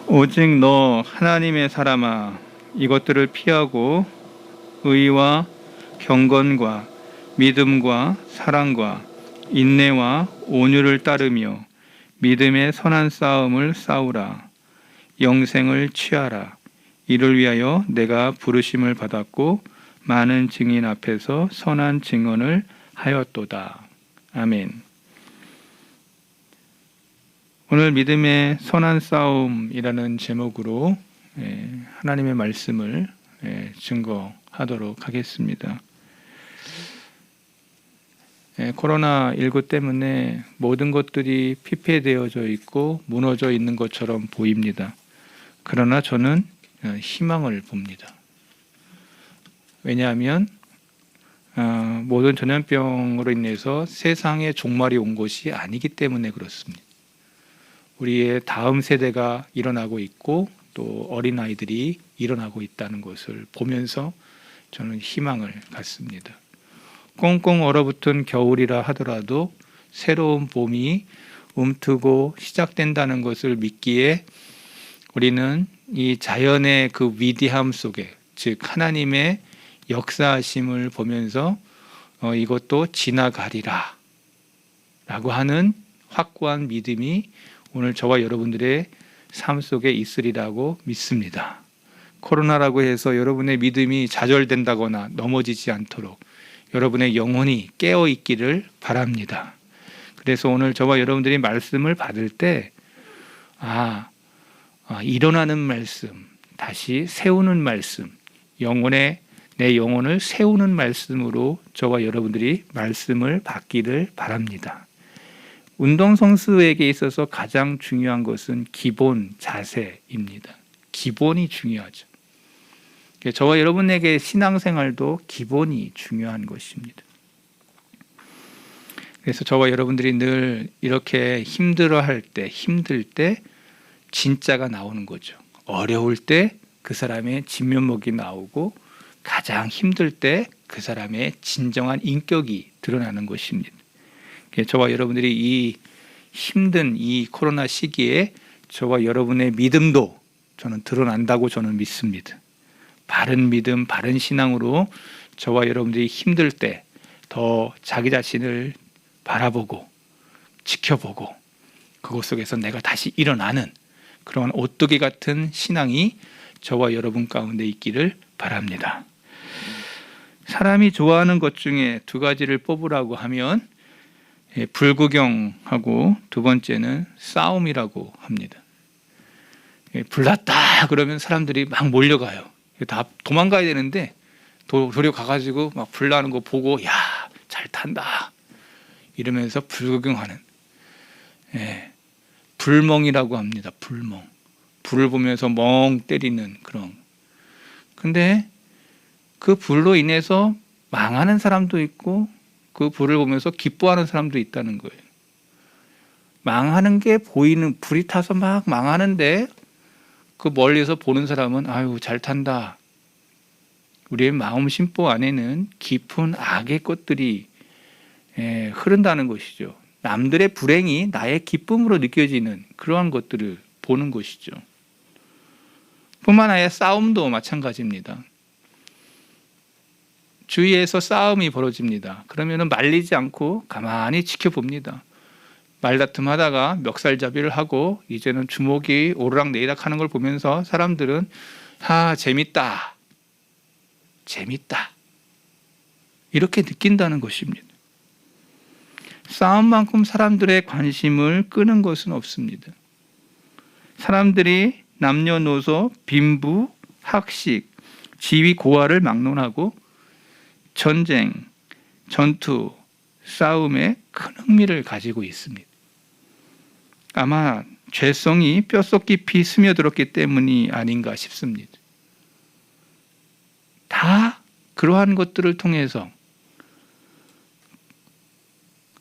오직 너 하나님의 사람아, 이것들을 피하고 의와 경건과 믿음과 사랑과 인내와 온유를 따르며 믿음의 선한 싸움을 싸우라. 영생을 취하라. 이를 위하여 내가 부르심을 받았고 많은 증인 앞에서 선한 증언을 하였도다. 아멘. 오늘 믿음의 선한 싸움이라는 제목으로 하나님의 말씀을 증거하도록 하겠습니다. 코로나19 때문에 모든 것들이 피폐되어져 있고 무너져 있는 것처럼 보입니다. 그러나 저는 희망을 봅니다. 왜냐하면 모든 전염병으로 인해서 세상에 종말이 온 것이 아니기 때문에 그렇습니다. 우리의 다음 세대가 일어나고 있고 또 어린아이들이 일어나고 있다는 것을 보면서 저는 희망을 갖습니다. 꽁꽁 얼어붙은 겨울이라 하더라도 새로운 봄이 움트고 시작된다는 것을 믿기에 우리는 이 자연의 그 위대함 속에, 즉 하나님의 역사하심을 보면서 이것도 지나가리라 라고 하는 확고한 믿음이 오늘 저와 여러분들의 삶 속에 있으리라고 믿습니다. 코로나라고 해서 여러분의 믿음이 좌절된다거나 넘어지지 않도록 여러분의 영혼이 깨어 있기를 바랍니다. 그래서 오늘 저와 여러분들이 말씀을 받을 때 일어나는 말씀, 다시 세우는 말씀, 내 영혼을 세우는 말씀으로 저와 여러분들이 말씀을 받기를 바랍니다. 운동선수에게 있어서 가장 중요한 것은 기본 자세입니다. 기본이 중요하죠. 저와 여러분에게 신앙생활도 기본이 중요한 것입니다. 그래서 저와 여러분들이 늘 이렇게 힘들 때 진짜가 나오는 거죠. 어려울 때 그 사람의 진면목이 나오고 가장 힘들 때 그 사람의 진정한 인격이 드러나는 것입니다. 저와 여러분들이 이 힘든 이 코로나 시기에 저와 여러분의 믿음도 저는 드러난다고 저는 믿습니다. 바른 믿음, 바른 신앙으로 저와 여러분들이 힘들 때 더 자기 자신을 바라보고 지켜보고 그것 속에서 내가 다시 일어나는 그런 오뚜기 같은 신앙이 저와 여러분 가운데 있기를 바랍니다. 사람이 좋아하는 것 중에 두 가지를 뽑으라고 하면 불구경하고 두 번째는 싸움이라고 합니다. 불났다 그러면 사람들이 막 몰려가요. 다 도망가야 되는데 도리어 가가지고 막 불나는 거 보고 야, 잘 탄다 이러면서 불구경하는 불멍이라고 합니다. 불멍. 불을 보면서 멍 때리는 그런. 근데 그 불로 인해서 망하는 사람도 있고 그 불을 보면서 기뻐하는 사람도 있다는 거예요. 망하는 게 보이는, 불이 타서 막 망하는데 그 멀리서 보는 사람은 아유 잘 탄다. 우리의 마음 심보 안에는 깊은 악의 것들이 흐른다는 것이죠. 남들의 불행이 나의 기쁨으로 느껴지는 그러한 것들을 보는 것이죠. 뿐만 아니라 싸움도 마찬가지입니다. 주위에서 싸움이 벌어집니다. 그러면 말리지 않고 가만히 지켜봅니다. 말다툼 하다가 멱살잡이를 하고 이제는 주먹이 오르락내리락 하는 걸 보면서 사람들은 재밌다 이렇게 느낀다는 것입니다. 싸움만큼 사람들의 관심을 끄는 것은 없습니다. 사람들이 남녀노소, 빈부, 학식, 지위, 고하를 막론하고 전쟁, 전투, 싸움에 큰 흥미를 가지고 있습니다. 아마 죄성이 뼛속 깊이 스며들었기 때문이 아닌가 싶습니다. 다 그러한 것들을 통해서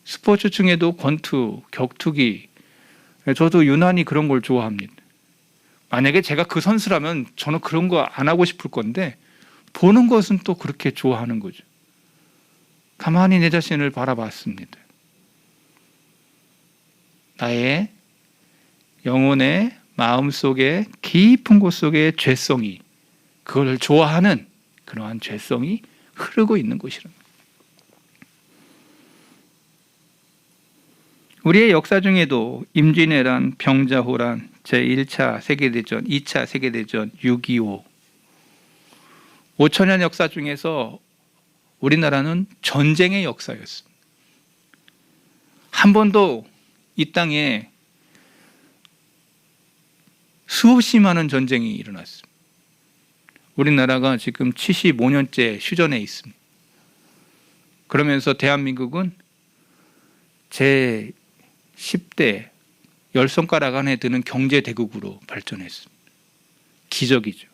스포츠 중에도 권투, 격투기, 저도 유난히 그런 걸 좋아합니다. 만약에 제가 그 선수라면 저는 그런 거 안 하고 싶을 건데 보는 것은 또 그렇게 좋아하는 거죠. 가만히 내 자신을 바라봤습니다. 나의 영혼의 마음속에 깊은 곳 속에 죄성이, 그걸 좋아하는 그러한 죄성이 흐르고 있는 곳이랍니다. 우리의 역사 중에도 임진왜란, 병자호란, 제1차 세계대전, 2차 세계대전, 6.25 5천년 역사 중에서 우리나라는 전쟁의 역사였습니다. 한 번도 이 땅에 수없이 많은 전쟁이 일어났습니다. 우리나라가 지금 75년째 휴전에 있습니다. 그러면서 대한민국은 제 10대 10손가락 안에 드는 경제대국으로 발전했습니다. 기적이죠.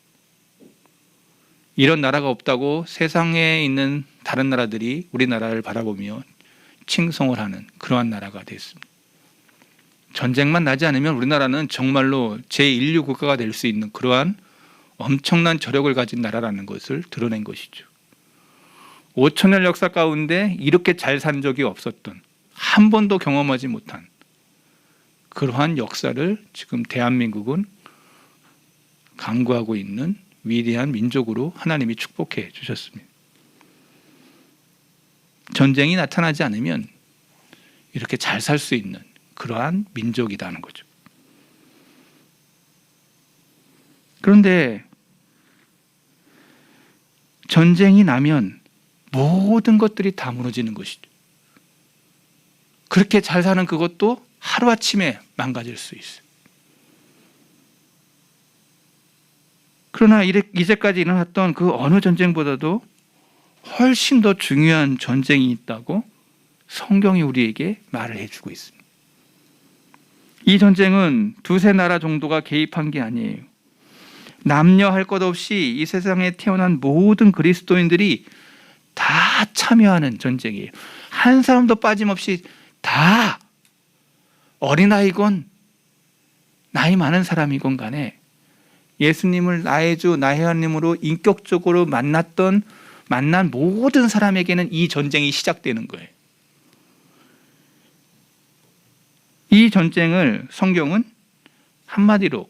이런 나라가 없다고 세상에 있는 다른 나라들이 우리나라를 바라보며 칭송을 하는 그러한 나라가 됐습니다. 전쟁만 나지 않으면 우리나라는 정말로 제1류 국가가 될 수 있는 그러한 엄청난 저력을 가진 나라라는 것을 드러낸 것이죠. 5천년 역사 가운데 이렇게 잘 산 적이 없었던, 한 번도 경험하지 못한 그러한 역사를 지금 대한민국은 강구하고 있는 위대한 민족으로 하나님이 축복해 주셨습니다. 전쟁이 나타나지 않으면 이렇게 잘 살 수 있는 그러한 민족이라는 거죠. 그런데 전쟁이 나면 모든 것들이 다 무너지는 것이죠. 그렇게 잘 사는 그것도 하루아침에 망가질 수 있어요. 그러나 이제까지 일어났던 그 어느 전쟁보다도 훨씬 더 중요한 전쟁이 있다고 성경이 우리에게 말을 해주고 있습니다. 이 전쟁은 두세 나라 정도가 개입한 게 아니에요. 남녀 할 것 없이 이 세상에 태어난 모든 그리스도인들이 다 참여하는 전쟁이에요. 한 사람도 빠짐없이 다, 어린아이건 나이 많은 사람이건 간에 예수님을 나의 주, 나의 하나님으로 인격적으로 만난 모든 사람에게는 이 전쟁이 시작되는 거예요. 이 전쟁을 성경은 한마디로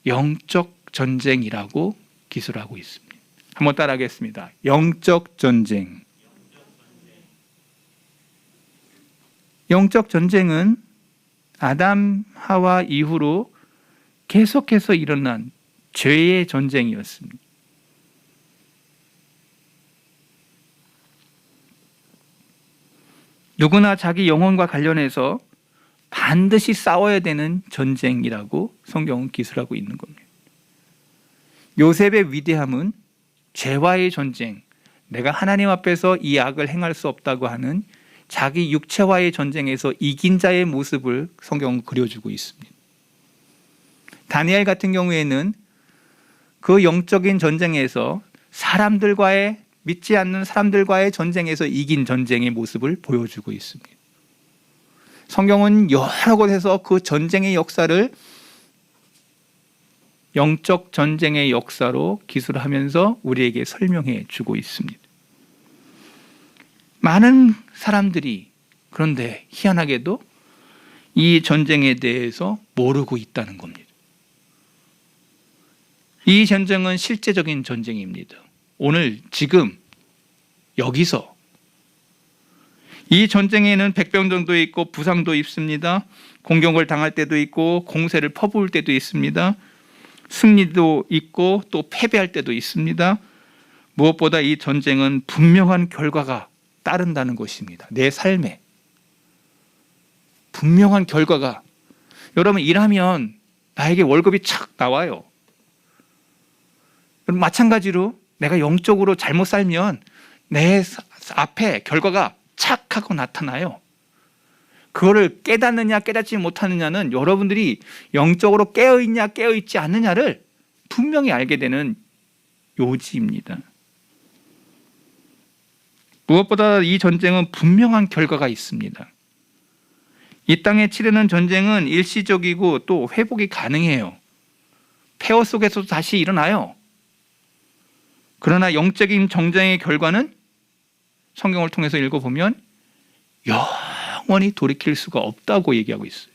영적 전쟁이라고 기술하고 있습니다. 한번 따라하겠습니다. 영적 전쟁. 영적 전쟁은 아담, 하와 이후로 계속해서 일어난 죄의 전쟁이었습니다. 누구나 자기 영혼과 관련해서 반드시 싸워야 되는 전쟁이라고 성경은 기술하고 있는 겁니다. 요셉의 위대함은 죄와의 전쟁, 내가 하나님 앞에서 이 악을 행할 수 없다고 하는 자기 육체와의 전쟁에서 이긴 자의 모습을 성경은 그려주고 있습니다. 다니엘 같은 경우에는 그 영적인 전쟁에서 믿지 않는 사람들과의 전쟁에서 이긴 전쟁의 모습을 보여주고 있습니다. 성경은 여러 곳에서 그 전쟁의 역사를 영적 전쟁의 역사로 기술하면서 우리에게 설명해 주고 있습니다. 많은 사람들이 그런데 희한하게도 이 전쟁에 대해서 모르고 있다는 겁니다. 이 전쟁은 실제적인 전쟁입니다. 오늘 지금 여기서 이 전쟁에는 백병전도 있고 부상도 있습니다. 공격을 당할 때도 있고 공세를 퍼부을 때도 있습니다. 승리도 있고 또 패배할 때도 있습니다. 무엇보다 이 전쟁은 분명한 결과가 따른다는 것입니다. 내 삶에 분명한 결과가, 여러분 일하면 나에게 월급이 착 나와요. 마찬가지로 내가 영적으로 잘못 살면 내 앞에 결과가 착 하고 나타나요. 그거를 깨닫느냐 깨닫지 못하느냐는 여러분들이 영적으로 깨어있냐 깨어있지 않느냐를 분명히 알게 되는 요지입니다. 무엇보다 이 전쟁은 분명한 결과가 있습니다. 이 땅에 치르는 전쟁은 일시적이고 또 회복이 가능해요. 폐허 속에서도 다시 일어나요. 그러나 영적인 전쟁의 결과는 성경을 통해서 읽어보면 영원히 돌이킬 수가 없다고 얘기하고 있어요.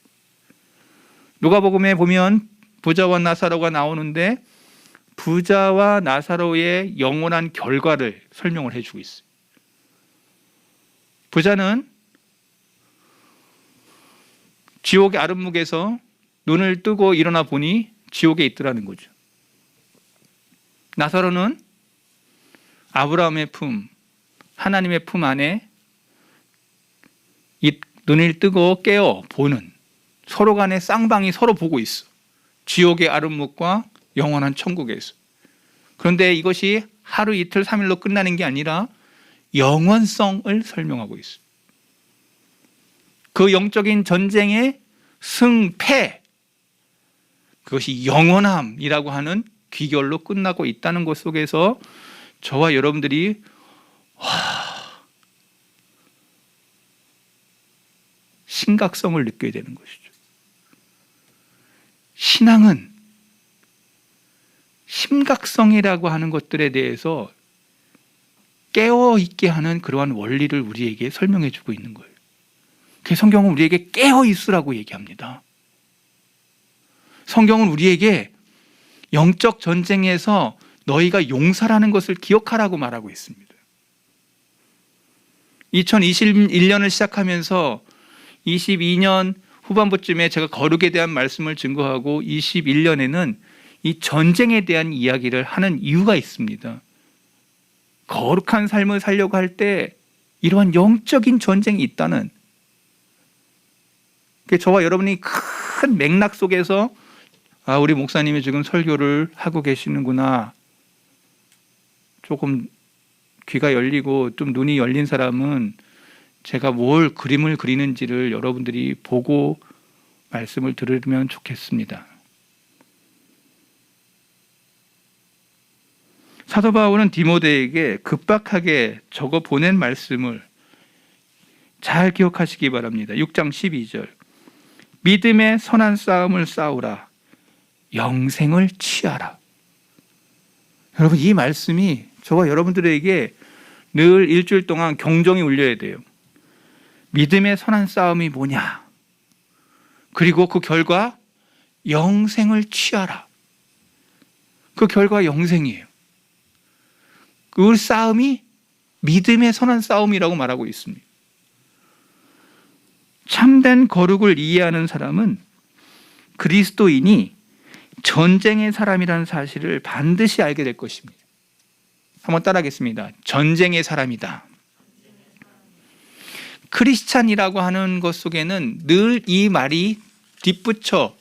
누가복음에 보면 부자와 나사로가 나오는데 부자와 나사로의 영원한 결과를 설명을 해주고 있어요. 부자는 지옥의 아랫목에서 눈을 뜨고 일어나 보니 지옥에 있더라는 거죠. 나사로는 아브라함의 품, 하나님의 품 안에 눈을 뜨고 깨어 보는, 서로 간의 쌍방이 서로 보고 있어. 지옥의 아랫목과 영원한 천국에서. 그런데 이것이 하루 이틀 3일로 끝나는 게 아니라 영원성을 설명하고 있어. 그 영적인 전쟁의 승패, 그것이 영원함이라고 하는 귀결로 끝나고 있다는 것 속에서 저와 여러분들이 심각성을 느껴야 되는 것이죠. 신앙은 심각성이라고 하는 것들에 대해서 깨어있게 하는 그러한 원리를 우리에게 설명해 주고 있는 거예요. 그 성경은 우리에게 깨어있으라고 얘기합니다. 성경은 우리에게 영적 전쟁에서 너희가 용사라는 것을 기억하라고 말하고 있습니다. 2021년을 시작하면서 22년 후반부쯤에 제가 거룩에 대한 말씀을 증거하고 21년에는 이 전쟁에 대한 이야기를 하는 이유가 있습니다. 거룩한 삶을 살려고 할 때 이러한 영적인 전쟁이 있다는, 저와 여러분이 큰 맥락 속에서 우리 목사님이 지금 설교를 하고 계시는구나, 조금 귀가 열리고 좀 눈이 열린 사람은 제가 뭘 그림을 그리는지를 여러분들이 보고 말씀을 들으면 좋겠습니다. 사도 바울은 디모데에게 급박하게 적어 보낸 말씀을 잘 기억하시기 바랍니다. 6장 12절. 믿음의 선한 싸움을 싸우라. 영생을 취하라. 여러분, 이 말씀이 저와 여러분들에게 늘 일주일 동안 경종이 울려야 돼요. 믿음의 선한 싸움이 뭐냐? 그리고 그 결과 영생을 취하라. 그 결과 영생이에요. 그 싸움이 믿음의 선한 싸움이라고 말하고 있습니다. 참된 거룩을 이해하는 사람은 그리스도인이 전쟁의 사람이라는 사실을 반드시 알게 될 것입니다. 한번 따라하겠습니다. 전쟁의 사람이다. 크리스찬이라고 하는 것 속에는 늘 이 말이 뒷붙여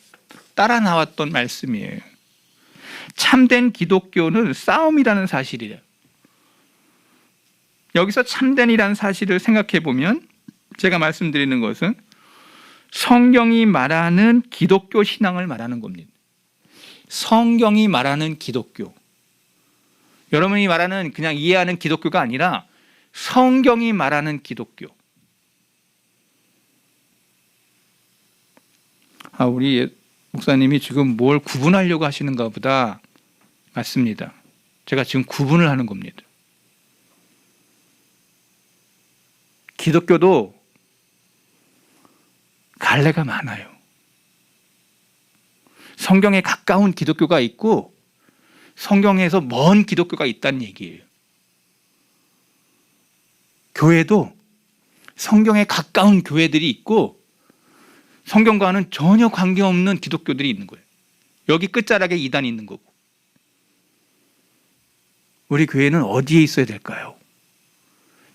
따라 나왔던 말씀이에요. 참된 기독교는 싸움이라는 사실이에요. 여기서 참된이라는 사실을 생각해 보면 제가 말씀드리는 것은 성경이 말하는 기독교 신앙을 말하는 겁니다. 성경이 말하는 기독교. 여러분이 말하는 그냥 이해하는 기독교가 아니라 성경이 말하는 기독교. 우리 목사님이 지금 뭘 구분하려고 하시는가 보다. 맞습니다. 제가 지금 구분을 하는 겁니다. 기독교도 갈래가 많아요. 성경에 가까운 기독교가 있고 성경에서 먼 기독교가 있다는 얘기예요. 교회도 성경에 가까운 교회들이 있고 성경과는 전혀 관계없는 기독교들이 있는 거예요. 여기 끝자락에 이단이 있는 거고. 우리 교회는 어디에 있어야 될까요?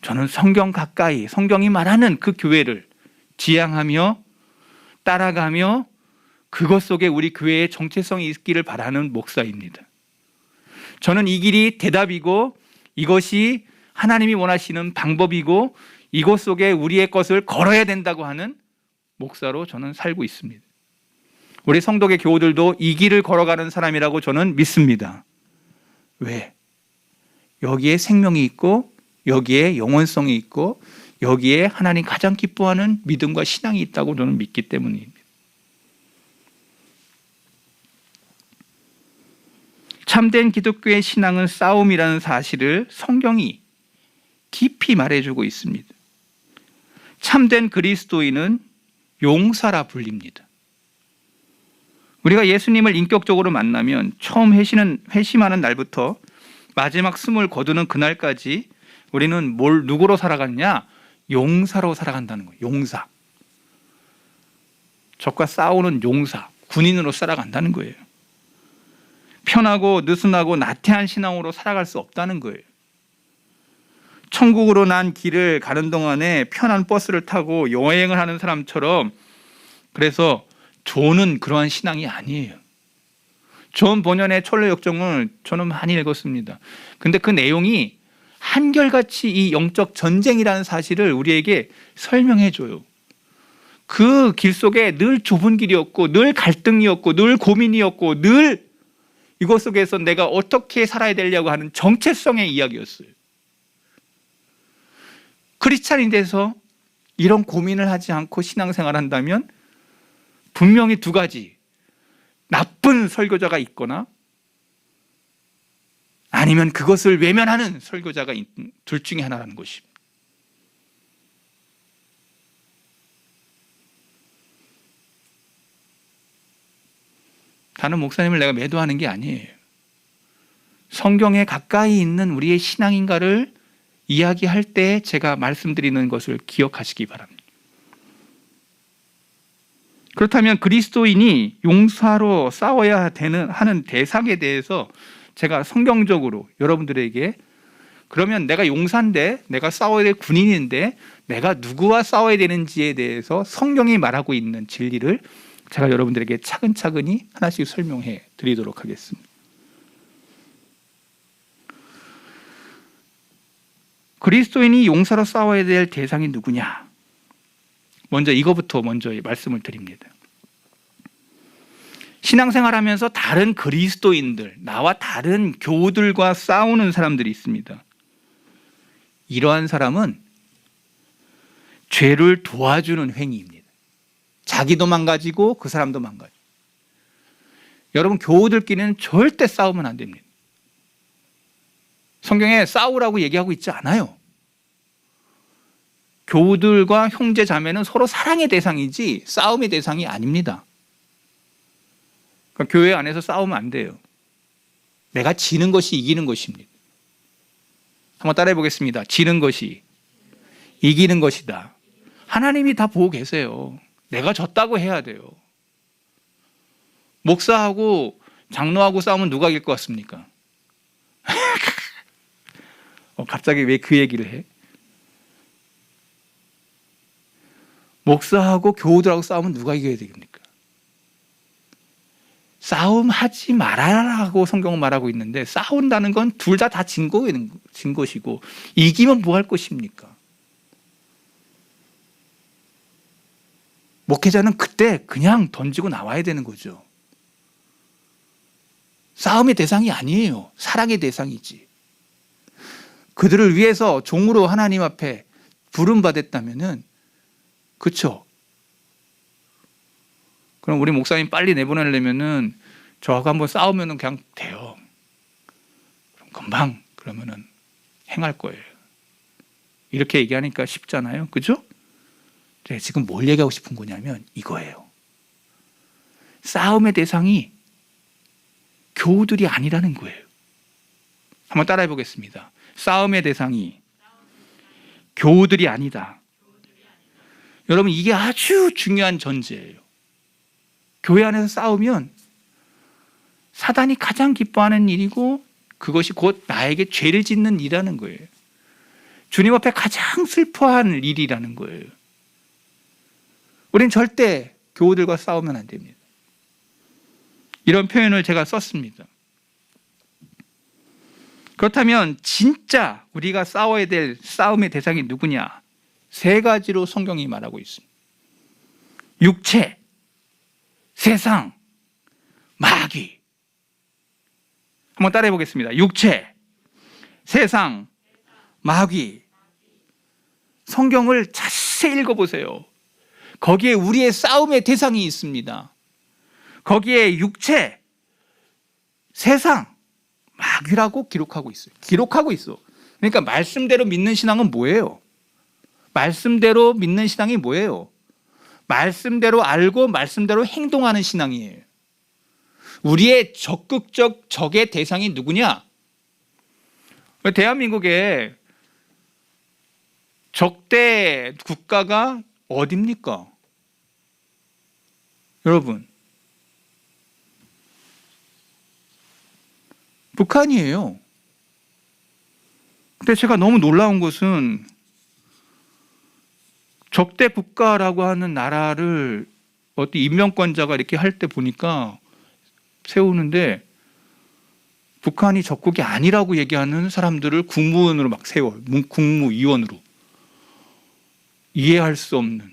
저는 성경 가까이, 성경이 말하는 그 교회를 지향하며 따라가며 그것 속에 우리 교회의 정체성이 있기를 바라는 목사입니다. 저는 이 길이 대답이고 이것이 하나님이 원하시는 방법이고 이것 속에 우리의 것을 걸어야 된다고 하는 목사로 저는 살고 있습니다. 우리 성도계 교우들도 이 길을 걸어가는 사람이라고 저는 믿습니다. 왜? 여기에 생명이 있고 여기에 영원성이 있고 여기에 하나님 가장 기뻐하는 믿음과 신앙이 있다고 저는 믿기 때문입니다. 참된 기독교의 신앙은 싸움이라는 사실을 성경이 깊이 말해주고 있습니다. 참된 그리스도인은 용사라 불립니다. 우리가 예수님을 인격적으로 만나면 처음 회심하는 날부터 마지막 숨을 거두는 그날까지 우리는 누구로 살아가느냐? 용사로 살아간다는 거예요. 용사. 적과 싸우는 용사, 군인으로 살아간다는 거예요. 편하고 느슨하고 나태한 신앙으로 살아갈 수 없다는 거예요. 천국으로 난 길을 가는 동안에 편한 버스를 타고 여행을 하는 사람처럼, 그래서 존은 그러한 신앙이 아니에요. 존 본연의 철로 역정을 저는 많이 읽었습니다. 근데 그 내용이 한결같이 이 영적 전쟁이라는 사실을 우리에게 설명해 줘요. 그 길 속에 늘 좁은 길이었고, 늘 갈등이었고, 늘 고민이었고, 늘 이것 속에서 내가 어떻게 살아야 되려고 하는 정체성의 이야기였어요. 크리스찬이 돼서 이런 고민을 하지 않고 신앙생활을 한다면 분명히 두 가지, 나쁜 설교자가 있거나 아니면 그것을 외면하는 설교자가 있는, 둘 중에 하나라는 것입니다. 다른 목사님을 내가 매도하는 게 아니에요. 성경에 가까이 있는 우리의 신앙인가를 이야기할 때 제가 말씀드리는 것을 기억하시기 바랍니다. 그렇다면 그리스도인이 용사로 싸워야 하는 대상에 대해서 제가 성경적으로 여러분들에게, 그러면 내가 용사인데, 내가 싸워야 될 군인인데 내가 누구와 싸워야 되는지에 대해서 성경이 말하고 있는 진리를 제가 여러분들에게 차근차근히 하나씩 설명해 드리도록 하겠습니다. 그리스도인이 용사로 싸워야 될 대상이 누구냐? 먼저 이거부터 먼저 말씀을 드립니다. 신앙생활하면서 다른 그리스도인들, 나와 다른 교우들과 싸우는 사람들이 있습니다. 이러한 사람은 죄를 도와주는 행위입니다. 자기도 망가지고 그 사람도 망가지고. 여러분, 교우들끼리는 절대 싸우면 안 됩니다. 성경에 싸우라고 얘기하고 있지 않아요. 교우들과 형제 자매는 서로 사랑의 대상이지 싸움의 대상이 아닙니다. 그러니까 교회 안에서 싸우면 안 돼요. 내가 지는 것이 이기는 것입니다. 한번 따라해 보겠습니다. 지는 것이 이기는 것이다. 하나님이 다 보고 계세요. 내가 졌다고 해야 돼요. 목사하고 장로하고 싸우면 누가 이길 것 같습니까? 갑자기 왜 그 얘기를 해? 목사하고 교우들하고 싸우면 누가 이겨야 되겠습니까? 싸움하지 말아라고 성경은 말하고 있는데, 싸운다는 건 둘 다 진 것이고 이기면 뭐 할 것입니까? 목회자는 그때 그냥 던지고 나와야 되는 거죠. 싸움의 대상이 아니에요. 사랑의 대상이지. 그들을 위해서 종으로 하나님 앞에 부름받았다면은, 그렇죠? 그럼 우리 목사님 빨리 내보내려면은 저하고 한번 싸우면은 그냥 돼요. 그럼 금방 그러면은 행할 거예요. 이렇게 얘기하니까 쉽잖아요. 그죠? 제가 지금 뭘 얘기하고 싶은 거냐면 이거예요. 싸움의 대상이 교우들이 아니라는 거예요. 한번 따라해 보겠습니다. 싸움의 대상이 교우들이 아니다. 여러분, 이게 아주 중요한 전제예요. 교회 안에서 싸우면 사단이 가장 기뻐하는 일이고, 그것이 곧 나에게 죄를 짓는 일이라는 거예요. 주님 앞에 가장 슬퍼하는 일이라는 거예요. 우린 절대 교우들과 싸우면 안 됩니다. 이런 표현을 제가 썼습니다. 그렇다면 진짜 우리가 싸워야 될 싸움의 대상이 누구냐? 세 가지로 성경이 말하고 있습니다. 육체, 세상, 마귀. 한번 따라해 보겠습니다. 육체, 세상, 마귀. 성경을 자세히 읽어보세요. 거기에 우리의 싸움의 대상이 있습니다. 거기에 육체, 세상, 마귀라고 기록하고 있어요. 기록하고 있어. 그러니까 말씀대로 믿는 신앙은 뭐예요? 말씀대로 믿는 신앙이 뭐예요? 말씀대로 알고 말씀대로 행동하는 신앙이에요. 우리의 적극적 적의 대상이 누구냐? 대한민국의 적대 국가가 어딥니까? 여러분, 북한이에요. 근데 제가 너무 놀라운 것은 적대 국가라고 하는 나라를 어떤 임명권자가 이렇게 할 때 보니까 세우는데 북한이 적국이 아니라고 얘기하는 사람들을 국무원으로 막 세워요. 국무위원으로. 이해할 수 없는,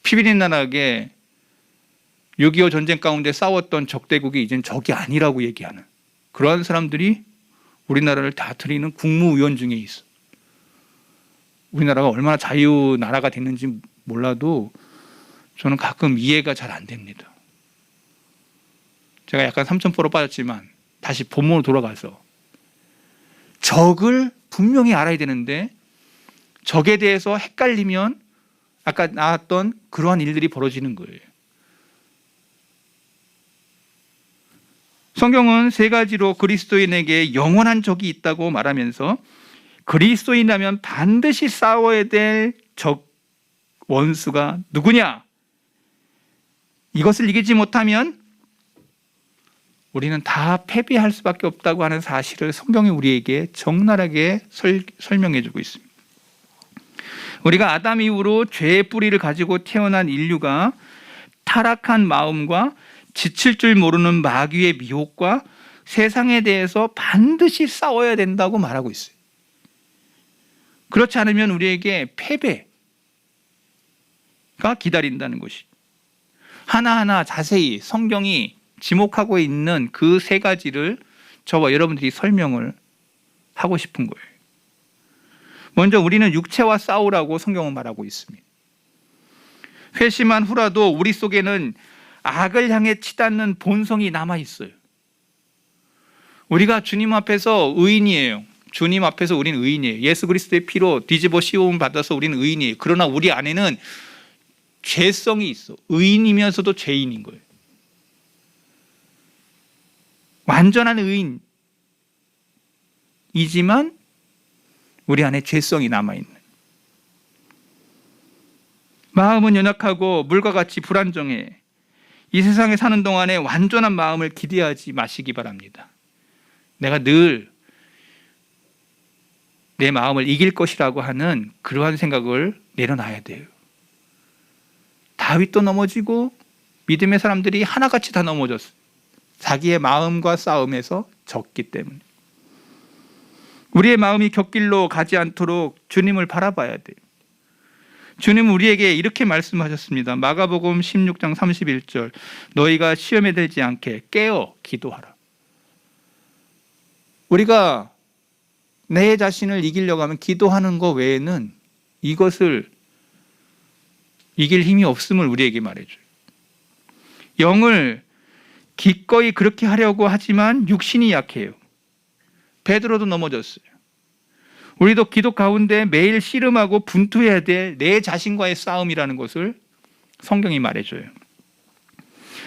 피비린나하게 6.25 전쟁 가운데 싸웠던 적대국이 이젠 적이 아니라고 얘기하는 그러한 사람들이 우리나라를 다스리는 국무위원 중에 있어. 우리나라가 얼마나 자유 나라가 됐는지 몰라도 저는 가끔 이해가 잘 안 됩니다. 제가 약간 삼천포로 빠졌지만 다시 본문으로 돌아가서 적을 분명히 알아야 되는데 적에 대해서 헷갈리면 아까 나왔던 그러한 일들이 벌어지는 거예요. 성경은 세 가지로 그리스도인에게 영원한 적이 있다고 말하면서 그리스도인이라면 반드시 싸워야 될 적 원수가 누구냐? 이것을 이기지 못하면 우리는 다 패배할 수밖에 없다고 하는 사실을 성경이 우리에게 적나라하게 설명해 주고 있습니다. 우리가 아담 이후로 죄의 뿌리를 가지고 태어난 인류가 타락한 마음과 지칠 줄 모르는 마귀의 미혹과 세상에 대해서 반드시 싸워야 된다고 말하고 있어요. 그렇지 않으면 우리에게 패배가 기다린다는 것이, 하나하나 자세히 성경이 지목하고 있는 그 세 가지를 저와 여러분들이 설명을 하고 싶은 거예요. 먼저 우리는 육체와 싸우라고 성경은 말하고 있습니다. 회심한 후라도 우리 속에는 악을 향해 치닫는 본성이 남아 있어요. 우리가 주님 앞에서 의인이에요. 주님 앞에서 우리는 의인이에요. 예수 그리스도의 피로 뒤집어 씌움 받아서 우리는 의인이에요. 그러나 우리 안에는 죄성이 있어. 의인이면서도 죄인인 거예요. 완전한 의인이지만 우리 안에 죄성이 남아있는, 마음은 연약하고 물과 같이 불안정해. 이 세상에 사는 동안에 완전한 마음을 기대하지 마시기 바랍니다. 내가 늘 내 마음을 이길 것이라고 하는 그러한 생각을 내려놔야 돼요. 다윗도 넘어지고 믿음의 사람들이 하나같이 다 넘어졌어요. 자기의 마음과 싸움에서 졌기 때문에. 우리의 마음이 곁길로 가지 않도록 주님을 바라봐야 돼요. 주님은 우리에게 이렇게 말씀하셨습니다. 마가복음 16장 31절, 너희가 시험에 들지 않게 깨어 기도하라. 우리가 내 자신을 이기려고 하면 기도하는 것 외에는 이것을 이길 힘이 없음을 우리에게 말해줘요. 영을 기꺼이 그렇게 하려고 하지만 육신이 약해요. 베드로도 넘어졌어요. 우리도 기도 가운데 매일 씨름하고 분투해야 될 내 자신과의 싸움이라는 것을 성경이 말해줘요.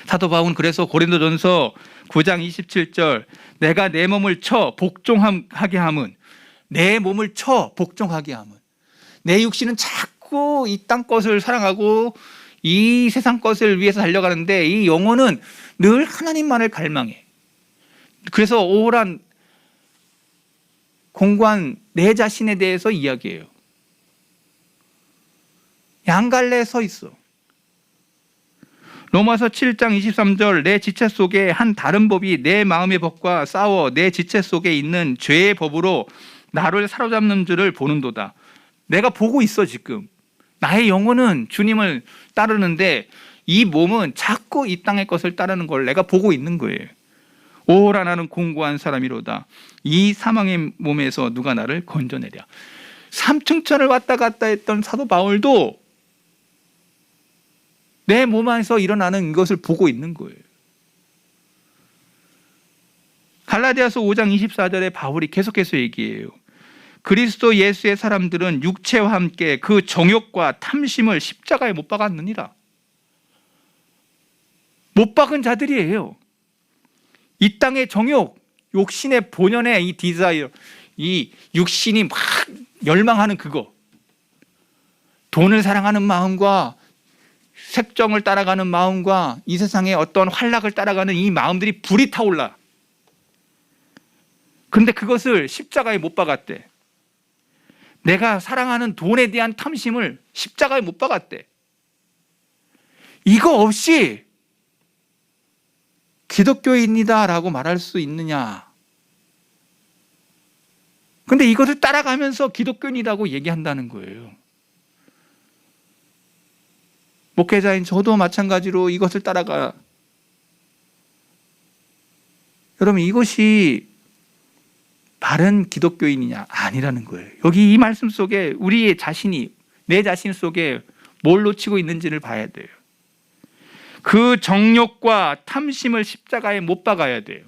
사도 바울은 그래서 고린도전서 9장 27절, 내가 내 몸을 쳐 복종하게 함은, 내 몸을 쳐 복종하게 함은, 내 육신은 자꾸 이 땅 것을 사랑하고 이 세상 것을 위해서 달려가는데 이 영혼은 늘 하나님만을 갈망해. 그래서 오란 공고한 내 자신에 대해서 이야기해요. 양갈래에 서 있어. 로마서 7장 23절, 내 지체 속에 한 다른 법이 내 마음의 법과 싸워 내 지체 속에 있는 죄의 법으로 나를 사로잡는 줄을 보는도다. 내가 보고 있어. 지금 나의 영혼은 주님을 따르는데 이 몸은 자꾸 이 땅의 것을 따르는 걸 내가 보고 있는 거예요. 오라 나는 공고한 사람이로다. 이 사망의 몸에서 누가 나를 건져내랴. 삼층천을 왔다 갔다 했던 사도 바울도 내 몸 안에서 일어나는 이것을 보고 있는 거예요. 갈라디아서 5장 24절에 바울이 계속해서 얘기해요. 그리스도 예수의 사람들은 육체와 함께 그 정욕과 탐심을 십자가에 못 박았느니라. 못 박은 자들이에요. 이 땅의 정욕, 욕심의 본연의 이 디자이어, 이 육신이 막 열망하는 그거, 돈을 사랑하는 마음과 색정을 따라가는 마음과 이 세상의 어떤 활락을 따라가는 이 마음들이 불이 타올라. 그런데 그것을 십자가에 못 박았대. 내가 사랑하는 돈에 대한 탐심을 십자가에 못 박았대. 이거 없이 기독교인이다라고 말할 수 있느냐? 근데 이것을 따라가면서 기독교인이라고 얘기한다는 거예요. 목회자인 저도 마찬가지로 이것을 따라가. 여러분, 이것이 바른 기독교인이냐? 아니라는 거예요. 여기 이 말씀 속에 우리의 자신이, 내 자신 속에 뭘 놓치고 있는지를 봐야 돼요. 그 정욕과 탐심을 십자가에 못 박아야 돼요.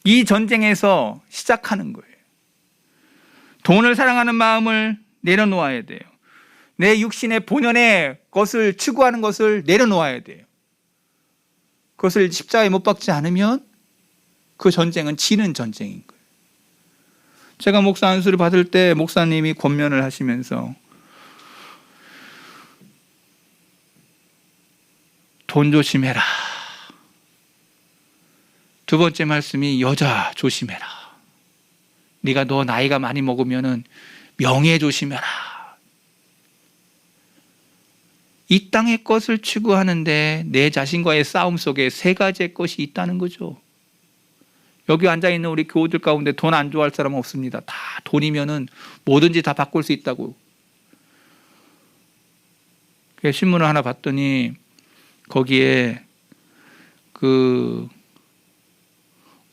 이 전쟁에서 시작하는 거예요. 돈을 사랑하는 마음을 내려놓아야 돼요. 내 육신의 본연의 것을 추구하는 것을 내려놓아야 돼요. 그것을 십자가에 못 박지 않으면 그 전쟁은 지는 전쟁인 거예요. 제가 목사 안수를 받을 때 목사님이 권면을 하시면서 돈 조심해라. 두 번째 말씀이 여자 조심해라. 네가 너 나이가 많이 먹으면은 명예 조심해라. 이 땅의 것을 추구하는데 내 자신과의 싸움 속에 세 가지의 것이 있다는 거죠. 여기 앉아있는 우리 교우들 가운데 돈 안 좋아할 사람은 없습니다. 다 돈이면은 뭐든지 다 바꿀 수 있다고. 신문을 하나 봤더니 거기에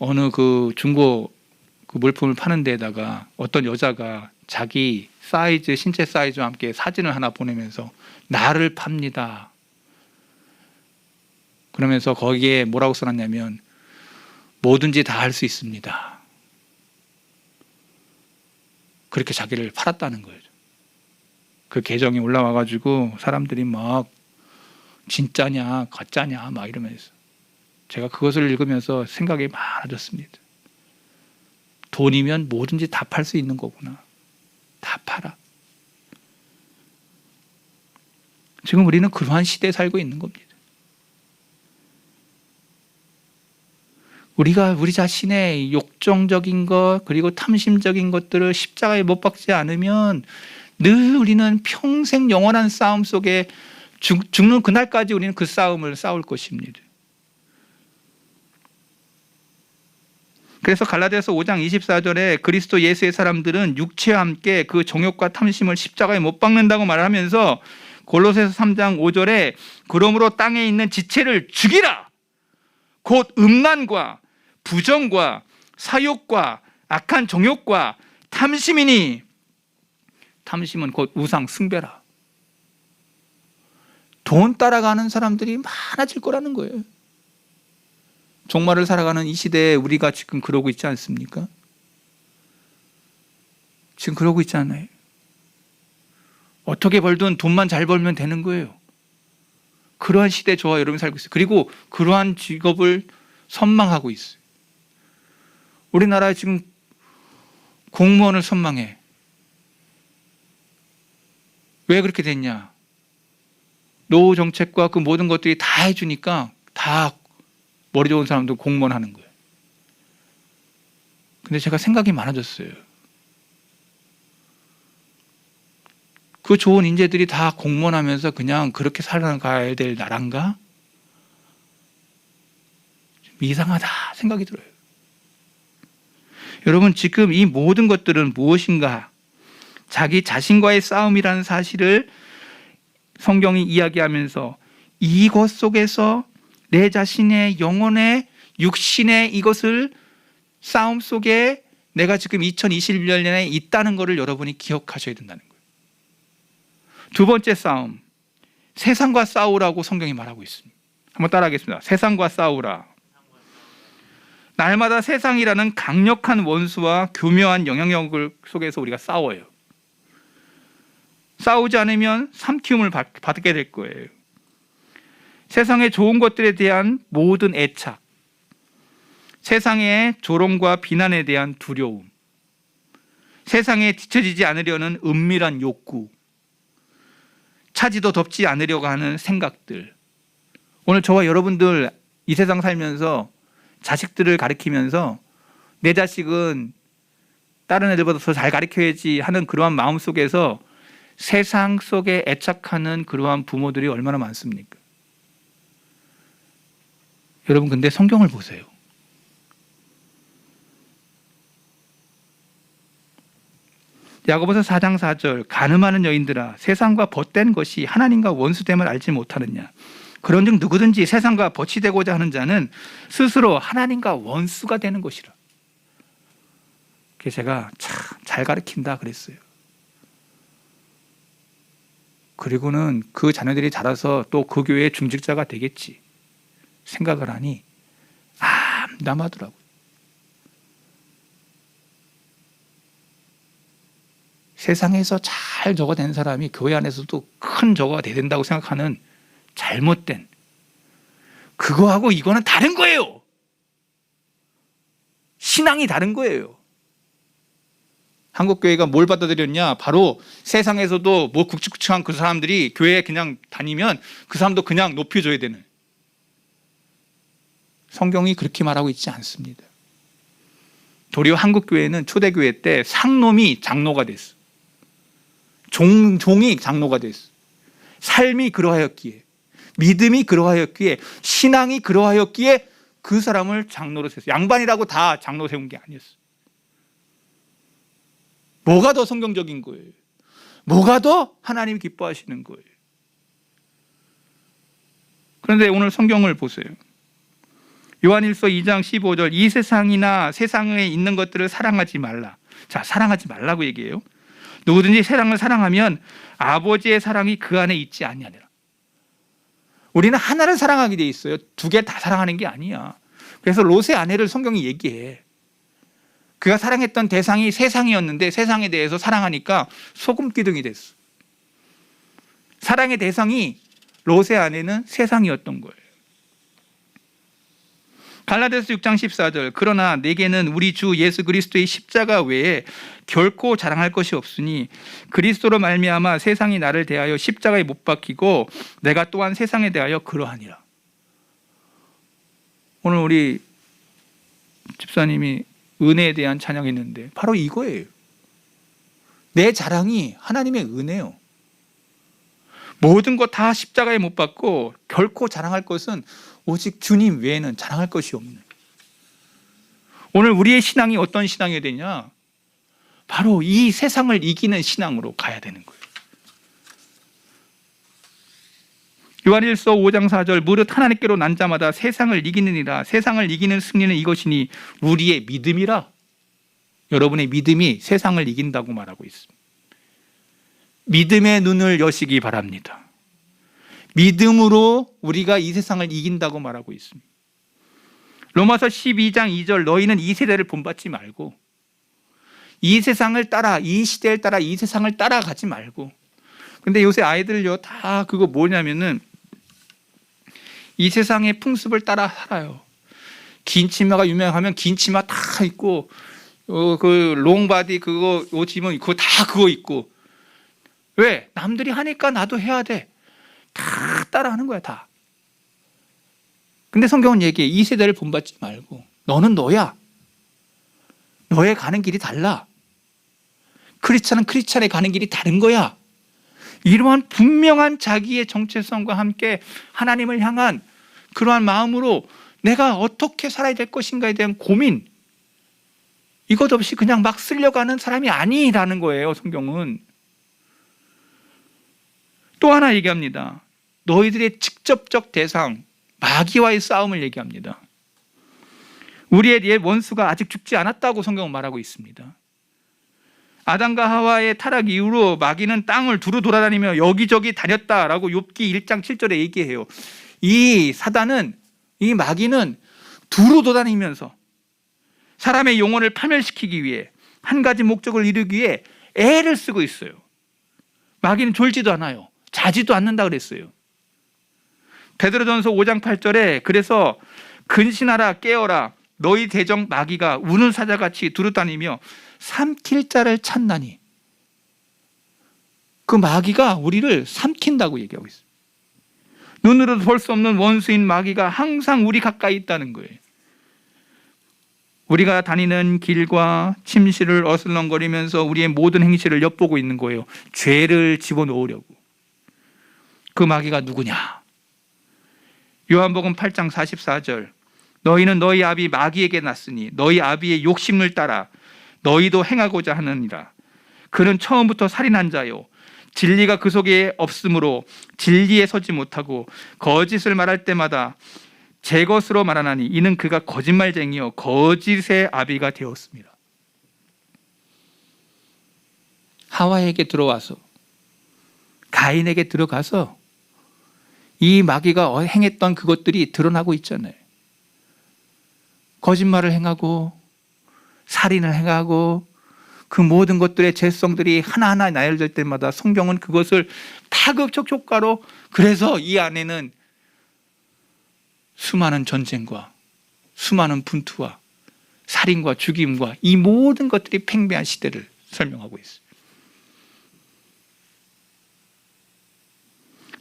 어느 중고 물품을 파는 데다가 어떤 여자가 자기 사이즈, 신체 사이즈와 함께 사진을 하나 보내면서 나를 팝니다. 그러면서 거기에 뭐라고 써놨냐면 뭐든지 다 할 수 있습니다. 그렇게 자기를 팔았다는 거예요. 그 계정이 올라와가지고 사람들이 막 진짜냐 가짜냐 막 이러면서, 제가 그것을 읽으면서 생각이 많아졌습니다. 돈이면 뭐든지 다 팔 수 있는 거구나. 다 팔아. 지금 우리는 그러한 시대에 살고 있는 겁니다. 우리가 우리 자신의 욕정적인 것 그리고 탐심적인 것들을 십자가에 못 박지 않으면 늘 우리는 평생 영원한 싸움 속에 죽는 그날까지 우리는 그 싸움을 싸울 것입니다. 그래서 갈라디아서 5장 24절에 그리스도 예수의 사람들은 육체와 함께 그 정욕과 탐심을 십자가에 못 박는다고 말하면서 골로새서 3장 5절에 그러므로 땅에 있는 지체를 죽이라. 곧 음란과 부정과 사욕과 악한 정욕과 탐심이니, 탐심은 곧 우상 숭배라. 돈 따라가는 사람들이 많아질 거라는 거예요. 종말을 살아가는 이 시대에 우리가 지금 그러고 있지 않습니까? 지금 그러고 있지 않아요? 어떻게 벌든 돈만 잘 벌면 되는 거예요. 그러한 시대에 저와 여러분이 살고 있어요. 그리고 그러한 직업을 선망하고 있어요. 우리나라에 지금 공무원을 선망해. 왜 그렇게 됐냐? 노후 정책과 그 모든 것들이 다 해주니까 다 머리 좋은 사람도 공무원 하는 거예요. 근데 제가 생각이 많아졌어요. 그 좋은 인재들이 다 공무원 하면서 그냥 그렇게 살아가야 될 나라인가? 이상하다 생각이 들어요. 여러분, 지금 이 모든 것들은 무엇인가? 자기 자신과의 싸움이라는 사실을 성경이 이야기하면서 이것 속에서 내 자신의 영혼의 육신의 이것을 싸움 속에 내가 지금 2021년에 있다는 것을 여러분이 기억하셔야 된다는 거예요. 두 번째 싸움, 세상과 싸우라고 성경이 말하고 있습니다. 한번 따라하겠습니다. 세상과 싸우라. 날마다 세상이라는 강력한 원수와 교묘한 영향력 속에서 우리가 싸워요. 싸우지 않으면 삼키움을 받게 될 거예요. 세상의 좋은 것들에 대한 모든 애착, 세상의 조롱과 비난에 대한 두려움, 세상에 뒤처지지 않으려는 은밀한 욕구, 차지도 덮지 않으려고 하는 생각들. 오늘 저와 여러분들 이 세상 살면서 자식들을 가르치면서 내 자식은 다른 애들보다 더 잘 가르쳐야지 하는 그러한 마음 속에서 세상 속에 애착하는 그러한 부모들이 얼마나 많습니까? 여러분, 근데 성경을 보세요. 야고보서 4장 4절, 간음하는 여인들아 세상과 벗된 것이 하나님과 원수됨을 알지 못하느냐. 그런즉 누구든지 세상과 벗이 되고자 하는 자는 스스로 하나님과 원수가 되는 것이라. 그래서 제가 참 잘 가르친다 그랬어요. 그리고는 그 자녀들이 자라서 또 그 교회의 중직자가 되겠지 생각을 하니 암담하더라고요. 세상에서 잘 저거 된 사람이 교회 안에서도 큰 저거가 돼야 된다고 생각하는 잘못된, 그거하고 이거는 다른 거예요. 신앙이 다른 거예요. 한국교회가 뭘 받아들였냐? 바로 세상에서도 뭐 굵직굵직한 그 사람들이 교회에 그냥 다니면 그 사람도 그냥 높여줘야 되는. 성경이 그렇게 말하고 있지 않습니다. 도리어 한국교회는 초대교회 때 상놈이 장로가 됐어. 종이 장로가 됐어. 삶이 그러하였기에, 믿음이 그러하였기에, 신앙이 그러하였기에 그 사람을 장로로 세웠어. 양반이라고 다 장로 세운 게 아니었어. 뭐가 더 성경적인 거예요? 뭐가 더 하나님이 기뻐하시는 거예요? 그런데 오늘 성경을 보세요. 요한일서 2장 15절, 이 세상이나 세상에 있는 것들을 사랑하지 말라. 자, 사랑하지 말라고 얘기해요. 누구든지 세상을 사랑하면 아버지의 사랑이 그 안에 있지 아니하니라. 우리는 하나를 사랑하게 돼 있어요. 두 개 다 사랑하는 게 아니야. 그래서 롯의 아내를 성경이 얘기해. 그가 사랑했던 대상이 세상이었는데 세상에 대해서 사랑하니까 소금기둥이 됐어. 사랑의 대상이 롯의 아내는 세상이었던 거예요. 갈라디아서 6장 14절, 그러나 내게는 우리 주 예수 그리스도의 십자가 외에 결코 자랑할 것이 없으니 그리스도로 말미암아 세상이 나를 대하여 십자가에 못 박히고 내가 또한 세상에 대하여 그러하니라. 오늘 우리 집사님이 은혜에 대한 찬양이 있는데 바로 이거예요. 내 자랑이 하나님의 은혜요. 모든 것 다 십자가에 못 박고 결코 자랑할 것은 오직 주님 외에는 자랑할 것이 없는. 오늘 우리의 신앙이 어떤 신앙이 되냐? 바로 이 세상을 이기는 신앙으로 가야 되는 거예요. 요한일서 5장 4절, 무릇 하나님께로 난 자마다 세상을 이기느니라. 세상을 이기는 승리는 이것이니 우리의 믿음이라. 여러분의 믿음이 세상을 이긴다고 말하고 있습니다. 믿음의 눈을 여시기 바랍니다. 믿음으로 우리가 이 세상을 이긴다고 말하고 있습니다. 로마서 12장 2절, 너희는 이 세대를 본받지 말고 이 세상을 따라, 이 시대를 따라, 이 세상을 따라가지 말고. 근데 요새 아이들요 다 그거 뭐냐면은 이 세상의 풍습을 따라 살아요. 긴 치마가 유명하면 긴 치마 다 입고 그 롱바디 그거 옷 입으면 그거 다 그거 입고. 왜? 남들이 하니까 나도 해야 돼. 다 따라하는 거야 다. 근데 성경은 얘기해. 이 세대를 본받지 말고 너는 너야. 너의 가는 길이 달라. 크리스찬은 크리스찬의 가는 길이 다른 거야. 이러한 분명한 자기의 정체성과 함께 하나님을 향한 그러한 마음으로 내가 어떻게 살아야 될 것인가에 대한 고민, 이것 없이 그냥 막 쓸려가는 사람이 아니라는 거예요. 성경은 또 하나 얘기합니다. 너희들의 직접적 대상 마귀와의 싸움을 얘기합니다. 우리의 옛 원수가 아직 죽지 않았다고 성경은 말하고 있습니다. 아담과 하와의 타락 이후로 마귀는 땅을 두루 돌아다니며 여기저기 다녔다라고 욥기 1장 7절에 얘기해요. 이 사단은, 이 마귀는 두루 돌아다니면서 사람의 영혼을 파멸시키기 위해 한 가지 목적을 이루기 위해 애를 쓰고 있어요. 마귀는 졸지도 않아요. 자지도 않는다 그랬어요. 베드로전서 5장 8절에 그래서 근신하라 깨어라 너희 대적 마귀가 우는 사자같이 두루다니며 삼킬 자를 찾나니, 그 마귀가 우리를 삼킨다고 얘기하고 있어요. 눈으로도 볼 수 없는 원수인 마귀가 항상 우리 가까이 있다는 거예요. 우리가 다니는 길과 침실을 어슬렁거리면서 우리의 모든 행실을 엿보고 있는 거예요. 죄를 집어넣으려고. 그 마귀가 누구냐? 요한복음 8장 44절 너희는 너희 아비 마귀에게 났으니 너희 아비의 욕심을 따라 너희도 행하고자 하느니라. 그는 처음부터 살인한 자요 진리가 그 속에 없으므로 진리에 서지 못하고 거짓을 말할 때마다 제 것으로 말하나니 이는 그가 거짓말쟁이요 거짓의 아비가 되었습니다. 하와에게 들어와서 가인에게 들어가서 이 마귀가 행했던 그것들이 드러나고 있잖아요. 거짓말을 행하고 살인을 행하고 그 모든 것들의 죄성들이 하나하나 나열될 때마다 성경은 그것을 파급적 효과로, 그래서 이 안에는 수많은 전쟁과 수많은 분투와 살인과 죽임과 이 모든 것들이 팽배한 시대를 설명하고 있어요.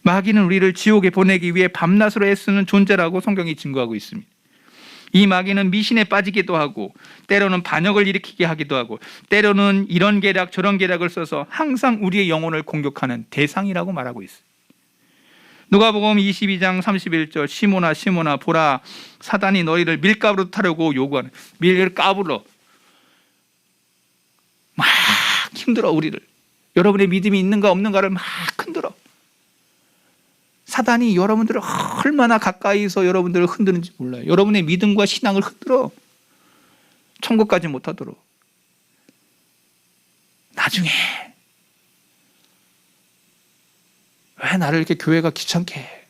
마귀는 우리를 지옥에 보내기 위해 밤낮으로 애쓰는 존재라고 성경이 증거하고 있습니다. 이 마귀는 미신에 빠지기도 하고 때로는 반역을 일으키게 하기도 하고 때로는 이런 계략 저런 계략을 써서 항상 우리의 영혼을 공격하는 대상이라고 말하고 있어요. 누가복음 22장 31절 시몬아 시몬아 보라 사단이 너희를 밀가루로 타려고 요구하는, 밀가루로 막 힘들어 우리를, 여러분의 믿음이 있는가 없는가를 막 흔들어. 사단이 여러분들을 얼마나 가까이서 여러분들을 흔드는지 몰라요. 여러분의 믿음과 신앙을 흔들어 천국까지 못하도록. 나중에 왜 나를 이렇게 교회가 귀찮게 해?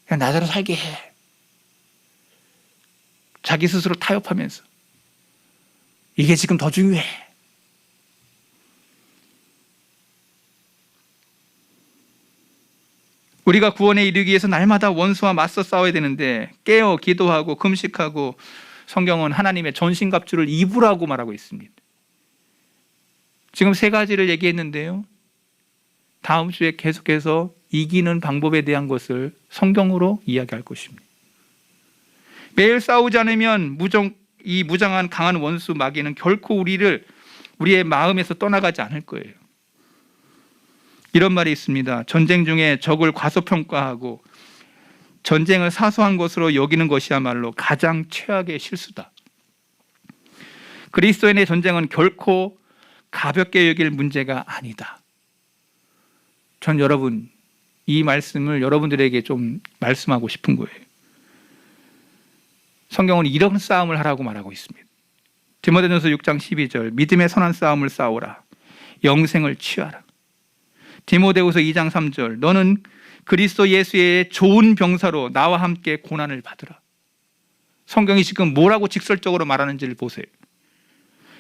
그냥 나대로 살게 해. 자기 스스로 타협하면서 이게 지금 더 중요해. 우리가 구원에 이르기 위해서 날마다 원수와 맞서 싸워야 되는데 깨어 기도하고 금식하고 성경은 하나님의 전신갑주를 입으라고 말하고 있습니다. 지금 세 가지를 얘기했는데요. 다음 주에 계속해서 이기는 방법에 대한 것을 성경으로 이야기할 것입니다. 매일 싸우지 않으면 이 무장한 강한 원수 마귀는 결코 우리의 마음에서 떠나가지 않을 거예요. 이런 말이 있습니다. 전쟁 중에 적을 과소평가하고 전쟁을 사소한 것으로 여기는 것이야말로 가장 최악의 실수다. 그리스도인의 전쟁은 결코 가볍게 여길 문제가 아니다. 전 여러분, 이 말씀을 여러분들에게 좀 말씀하고 싶은 거예요. 성경은 이런 싸움을 하라고 말하고 있습니다. 디모데전서 6장 12절 믿음의 선한 싸움을 싸우라. 영생을 취하라. 디모데후서 2장 3절 너는 그리스도 예수의 좋은 병사로 나와 함께 고난을 받으라. 성경이 지금 뭐라고 직설적으로 말하는지를 보세요.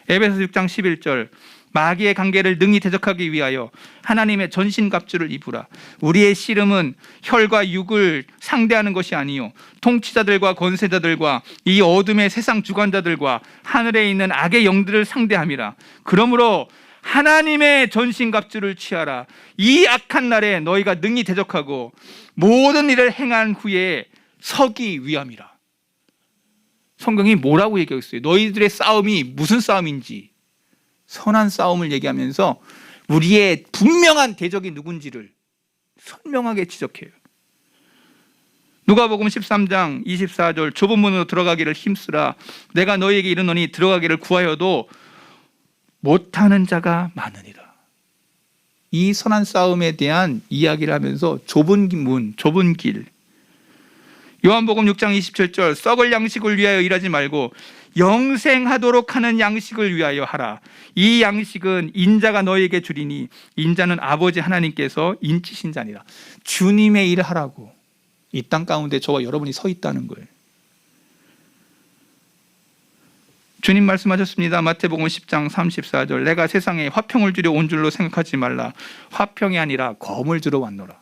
에베소서 6장 11절 마귀의 관계를 능히 대적하기 위하여 하나님의 전신갑주를 입으라. 우리의 씨름은 혈과 육을 상대하는 것이 아니요 통치자들과 권세자들과 이 어둠의 세상 주관자들과 하늘에 있는 악의 영들을 상대함이라. 그러므로 하나님의 전신갑주를 취하라. 이 악한 날에 너희가 능히 대적하고 모든 일을 행한 후에 서기 위함이라. 성경이 뭐라고 얘기하고 있어요? 너희들의 싸움이 무슨 싸움인지 선한 싸움을 얘기하면서 우리의 분명한 대적이 누군지를 선명하게 지적해요. 누가복음 13장 24절 좁은 문으로 들어가기를 힘쓰라. 내가 너희에게 이르노니 들어가기를 구하여도 못하는 자가 많으니라. 이 선한 싸움에 대한 이야기를 하면서 좁은 문, 좁은 길. 요한복음 6장 27절 썩을 양식을 위하여 일하지 말고 영생하도록 하는 양식을 위하여 하라. 이 양식은 인자가 너희에게 주리니 인자는 아버지 하나님께서 인치신 자니라. 주님의 일을 하라고 이 땅 가운데 저와 여러분이 서 있다는 거예요. 주님 말씀하셨습니다. 마태복음 10장 34절 내가 세상에 화평을 주려 온 줄로 생각하지 말라. 화평이 아니라 검을 주러 왔노라.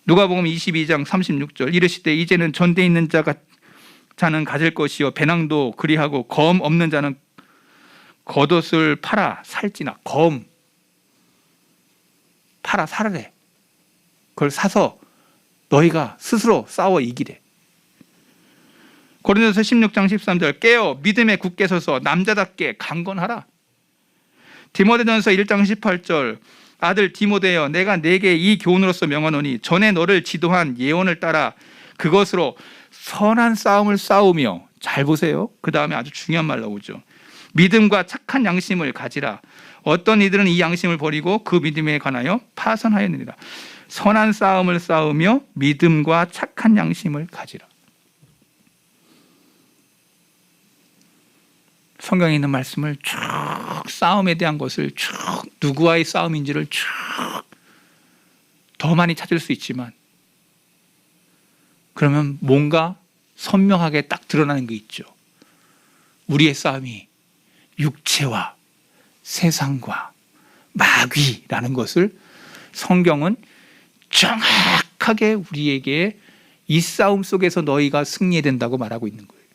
누가복음 22장 36절 이르시되 이제는 전대 있는 자는 가질 것이요 배낭도 그리하고 검 없는 자는 겉옷을 팔아 살지나. 검 팔아 살으래. 그걸 사서 너희가 스스로 싸워 이기래. 고린도서 16장 13절 깨어 믿음에 굳게 서서 남자답게 강건하라. 디모데전서 1장 18절 아들 디모데여 내가 네게 이 교훈으로서 명하노니 전에 너를 지도한 예언을 따라 그것으로 선한 싸움을 싸우며. 잘 보세요. 그 다음에 아주 중요한 말 나오죠. 믿음과 착한 양심을 가지라. 어떤 이들은 이 양심을 버리고 그 믿음에 관하여 파선하였느니라. 선한 싸움을 싸우며 믿음과 착한 양심을 가지라. 성경에 있는 말씀을 쭉 싸움에 대한 것을 쭉 누구와의 싸움인지를 쭉 더 많이 찾을 수 있지만 그러면 뭔가 선명하게 딱 드러나는 게 있죠. 우리의 싸움이 육체와 세상과 마귀라는 것을 성경은 정확하게 우리에게 이 싸움 속에서 너희가 승리해야 된다고 말하고 있는 거예요.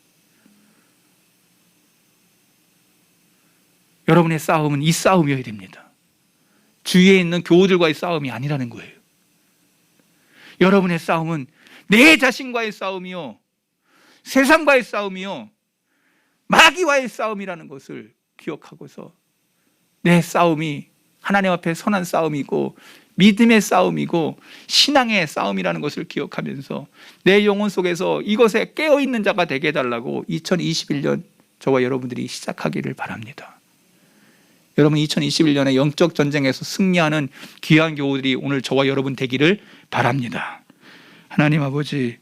여러분의 싸움은 이 싸움이어야 됩니다. 주위에 있는 교우들과의 싸움이 아니라는 거예요. 여러분의 싸움은 내 자신과의 싸움이요 세상과의 싸움이요 마귀와의 싸움이라는 것을 기억하고서 내 싸움이 하나님 앞에 선한 싸움이고 믿음의 싸움이고 신앙의 싸움이라는 것을 기억하면서 내 영혼 속에서 이것에 깨어있는 자가 되게 해달라고 2021년 저와 여러분들이 시작하기를 바랍니다. 여러분 2021년에 영적 전쟁에서 승리하는 귀한 교우들이 오늘 저와 여러분 되기를 바랍니다. 하나님 아버지,